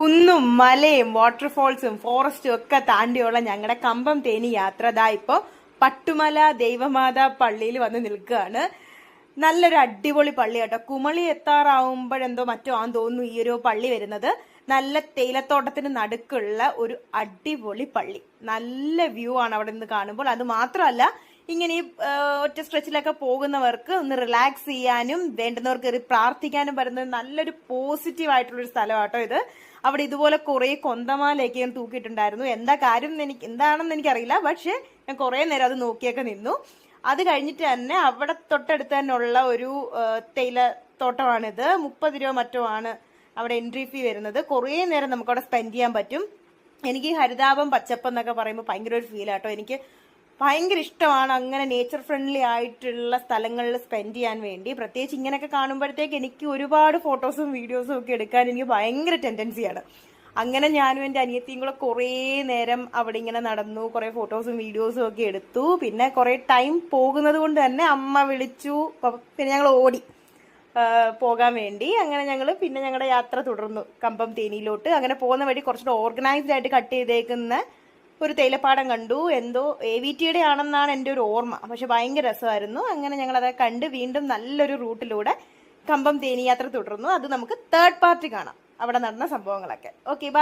കുന്നും മലയും വാട്ടർഫോൾസും ഫോറസ്റ്റും ഒക്കെ താണ്ടിയുള്ള ഞങ്ങളുടെ കമ്പം തേനി യാത്ര ദാ ഇപ്പൊ പട്ടുമല ദൈവമാതാ പള്ളിയിൽ വന്ന് നിൽക്കുകയാണ്. നല്ലൊരു അടിപൊളി പള്ളി കേട്ടോ. കുമളി എത്താറാവുമ്പോഴെന്തോ മറ്റോ ആണെന്ന് തോന്നുന്നു ഈ ഒരു പള്ളി വരുന്നത്. നല്ല തേയിലത്തോട്ടത്തിന് നടുക്കുള്ള ഒരു അടിപൊളി പള്ളി. നല്ല വ്യൂ ആണ് അവിടെ നിന്ന് കാണുമ്പോൾ. അത് മാത്രമല്ല, ഇങ്ങനെ ഈ ഒറ്റ സ്ട്രെച്ചിലൊക്കെ പോകുന്നവർക്ക് ഒന്ന് റിലാക്സ് ചെയ്യാനും വേണ്ടുന്നവർക്ക് പ്രാർത്ഥിക്കാനും പറ്റുന്ന നല്ലൊരു പോസിറ്റീവ് ആയിട്ടുള്ള ഒരു സ്ഥലമാട്ടോ ഇത്. അവിടെ ഇതുപോലെ കുറെ കൊന്തമാലയൊക്കെ ഞാൻ തൂക്കിയിട്ടുണ്ടായിരുന്നു. എന്താ കാര്യം എന്താണെന്ന് എനിക്കറിയില്ല. പക്ഷെ ഞാൻ കുറെ നേരം അത് നോക്കിയൊക്കെ നിന്നു. അത് കഴിഞ്ഞിട്ട് തന്നെ അവിടെ തൊട്ടടുത്ത് തന്നെ ഉള്ള ഒരു തേയില തോട്ടമാണിത്. 30 രൂപ മറ്റോ ആണ് അവിടെ എൻട്രി ഫീ വരുന്നത്. കുറേ നേരം നമുക്ക് അവിടെ സ്പെൻഡ് ചെയ്യാൻ പറ്റും. എനിക്ക് ഹരിതാപം പച്ചപ്പ് എന്നൊക്കെ പറയുമ്പോൾ ഭയങ്കര ഒരു ഫീൽ ആട്ടോ. എനിക്ക് ഭയങ്കര ഇഷ്ടമാണ് അങ്ങനെ നേച്ചർ ഫ്രണ്ട്ലി ആയിട്ടുള്ള സ്ഥലങ്ങളിൽ സ്പെൻഡ് ചെയ്യാൻ വേണ്ടി. പ്രത്യേകിച്ച് ഇങ്ങനെയൊക്കെ കാണുമ്പോഴത്തേക്ക് എനിക്ക് ഒരുപാട് ഫോട്ടോസും വീഡിയോസും ഒക്കെ എടുക്കാൻ എനിക്ക് ഭയങ്കര ടെൻഡൻസിയാണ്. അങ്ങനെ ഞാനും എൻ്റെ അനിയത്തിയും കൂടെ കുറേ നേരം അവിടെ ഇങ്ങനെ നടന്നു, കുറേ ഫോട്ടോസും വീഡിയോസും ഒക്കെ എടുത്തു. പിന്നെ കുറേ ടൈം പോകുന്നത് കൊണ്ട് തന്നെ അമ്മ വിളിച്ചു. പിന്നെ ഞങ്ങൾ ഓടി പോകാൻ വേണ്ടി. അങ്ങനെ പിന്നെ ഞങ്ങളുടെ യാത്ര തുടർന്നു കമ്പം തേനിയിലോട്ട്. അങ്ങനെ പോകുന്ന വഴി കുറച്ചുകൂടെ ഓർഗനൈസ്ഡ് ആയിട്ട് കട്ട് ചെയ്തേക്കുന്ന ഒരു തേയിലപ്പാടം കണ്ടു. എന്തോ AVTയുടെ ആണെന്നാണ് എൻ്റെ ഒരു ഓർമ്മ. പക്ഷെ ഭയങ്കര രസമായിരുന്നു. അങ്ങനെ ഞങ്ങളത് കണ്ട് വീണ്ടും നല്ലൊരു റൂട്ടിലൂടെ കമ്പം തേനി യാത്ര തുടർന്നു. അത് നമുക്ക് തേർഡ് പാർട്ടി കാണാം, അവിടെ നടന്ന സംഭവങ്ങളൊക്കെ. Okay, by.